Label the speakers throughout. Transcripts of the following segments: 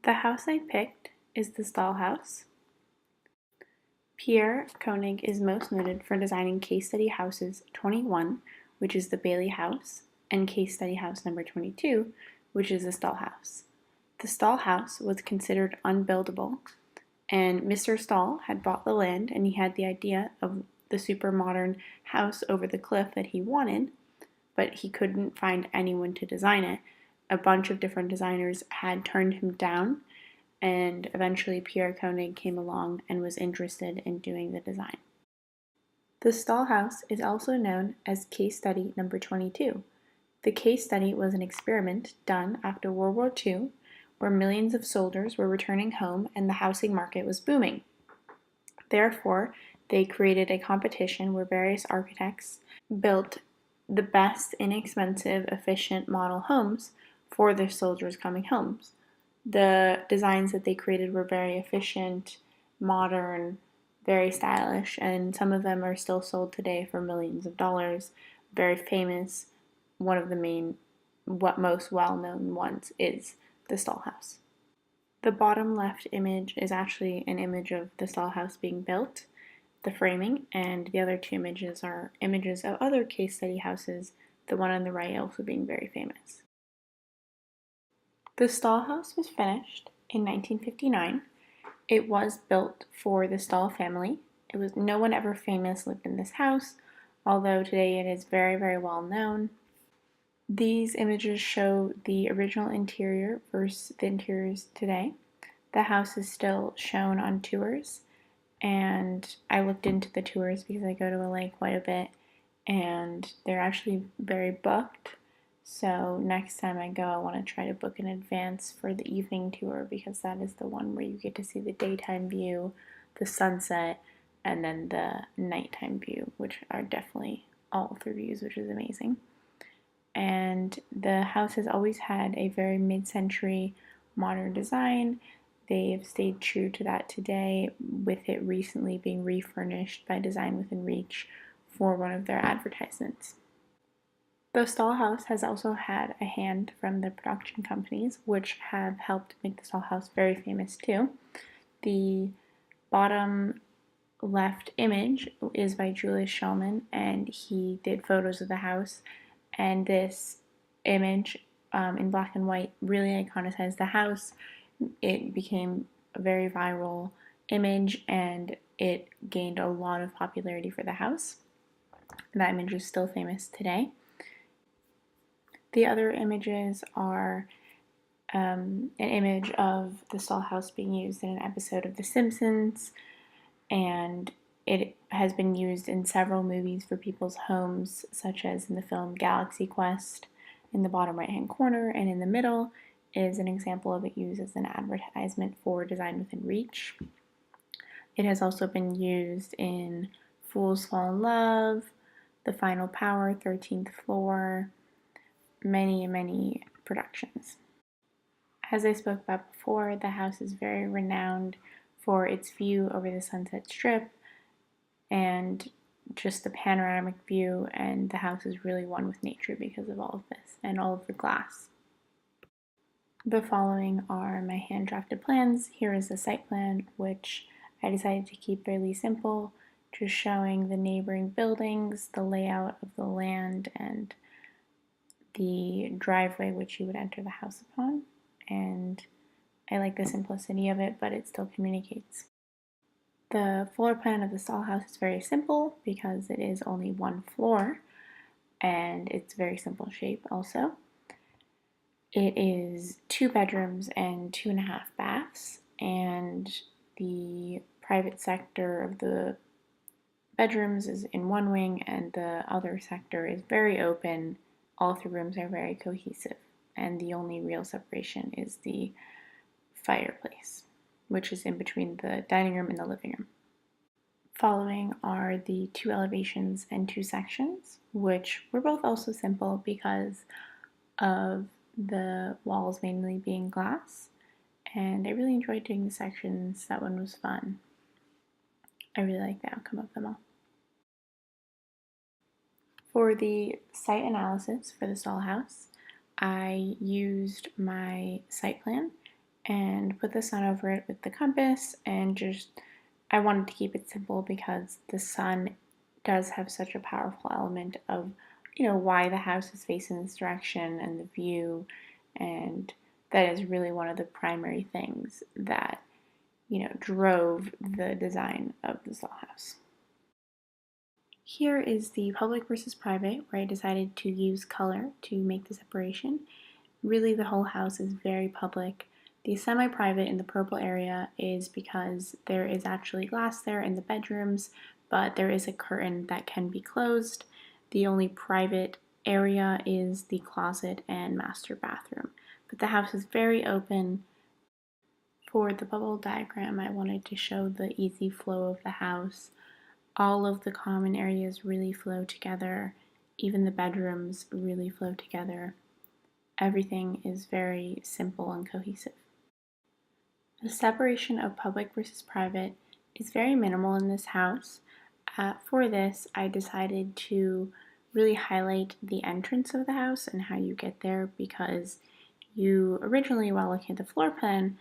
Speaker 1: The house I picked is the Stahl house. Pierre Koenig is most noted for designing case study houses 21, which is the Bailey house, and case study house number 22, which is the Stahl house. The Stahl house was considered unbuildable, and Mr. Stahl had bought the land and he had the idea of the super modern house over the cliff that he wanted, but he couldn't find anyone to design it. A bunch of different designers had turned him down, and eventually Pierre Koenig came along and was interested in doing the design. The Stahl house is also known as case study number 22. The case study was an experiment done after World War II where millions of soldiers were returning home and the housing market was booming. Therefore, they created a competition where various architects built the best inexpensive, efficient model homes for their soldiers coming home. The designs that they created were very efficient, modern, very stylish, and some of them are still sold today for millions of dollars. Very famous. One of the most well-known ones is the Stahl house. The bottom left image is actually an image of the Stahl house being built, the framing, and the other two images are images of other case study houses, the one on the right also being very famous. The Stahl house was finished in 1959. It was built for the Stahl family. No one ever famous lived in this house, although today it is very, very well known. These images show the original interior versus the interiors today. The house is still shown on tours, and I looked into the tours because I go to LA quite a bit, and they're actually very booked. So next time I go, I want to try to book in advance for the evening tour because that is the one where you get to see the daytime view, the sunset, and then the nighttime view, which are definitely all three views, which is amazing. And the house has always had a very mid-century modern design. They've stayed true to that today, with it recently being refurnished by Design Within Reach for one of their advertisements. The Stahl house has also had a hand from the production companies, which have helped make the Stahl house very famous too. The bottom left image is by Julius Shulman, and he did photos of the house, and this image in black and white really iconicized the house. It became a very viral image, and it gained a lot of popularity for the house. That image is still famous today. The other images are an image of the Stahl house being used in an episode of The Simpsons, and it has been used in several movies for people's homes, such as in the film Galaxy Quest. In the bottom right-hand corner and in the middle is an example of it used as an advertisement for Design Within Reach. It has also been used in Fools Fall in Love, The Final Power, 13th Floor, many productions. As I spoke about before, the house is very renowned for its view over the Sunset Strip and just the panoramic view, and the house is really one with nature because of all of this and all of the glass. The following are my hand drafted plans. Here is the site plan, which I decided to keep fairly simple, just showing the neighboring buildings, the layout of the land, and the driveway which you would enter the house upon. And I like the simplicity of it, but it still communicates. The floor plan of the Stahl house is very simple because it is only one floor, and it's very simple shape also. It is 2 bedrooms and 2.5 baths, and the private sector of the bedrooms is in one wing, and the other sector is very open. All 3 rooms are very cohesive, and the only real separation is the fireplace, which is in between the dining room and the living room. Following are the 2 elevations and 2 sections, which were both also simple because of the walls mainly being glass, and I really enjoyed doing the sections. That one was fun. I really like the outcome of them all. For the site analysis for the Stahl house, I used my site plan and put the sun over it with the compass, and just I wanted to keep it simple because the sun does have such a powerful element of, why the house is facing this direction and the view, and that is really one of the primary things that, drove the design of the Stahl house. Here is the public versus private, where I decided to use color to make the separation. Really, the whole house is very public. The semi-private in the purple area is because there is actually glass there in the bedrooms, but there is a curtain that can be closed. The only private area is the closet and master bathroom. But the house is very open. For the bubble diagram, I wanted to show the easy flow of the house. All of the common areas really flow together. Even the bedrooms really flow together. Everything is very simple and cohesive. The separation of public versus private is very minimal in this house. For this, I decided to really highlight the entrance of the house and how you get there, because you originally, while looking at the floor plan,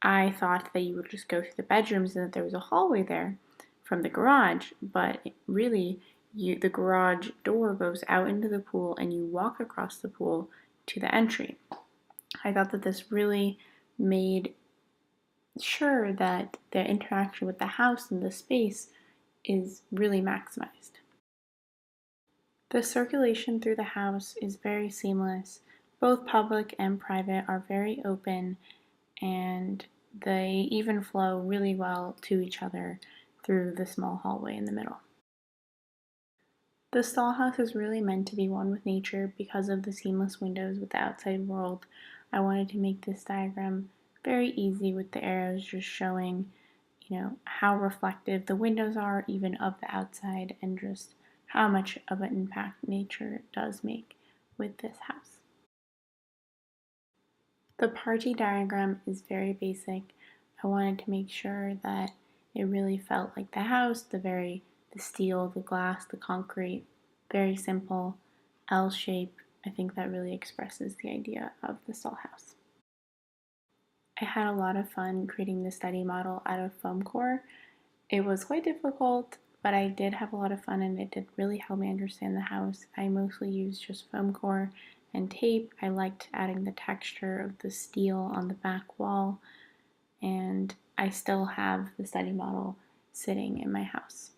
Speaker 1: I thought that you would just go through the bedrooms and that there was a hallway there from the garage, but really the garage door goes out into the pool and you walk across the pool to the entry. I thought that this really made sure that the interaction with the house and the space is really maximized. The circulation through the house is very seamless. Both public and private are very open, and they even flow really well to each other through the small hallway in the middle. The Stahl house is really meant to be one with nature because of the seamless windows with the outside world. I wanted to make this diagram very easy with the arrows just showing, how reflective the windows are even of the outside, and just how much of an impact nature does make with this house. The party diagram is very basic. I wanted to make sure that it really felt like the house, the steel, the glass, the concrete, very simple, L shape. I think that really expresses the idea of the Stahl house. I had a lot of fun creating the study model out of foam core. It was quite difficult, but I did have a lot of fun, and it did really help me understand the house. I mostly used just foam core and tape. I liked adding the texture of the steel on the back wall, and I still have the study model sitting in my house.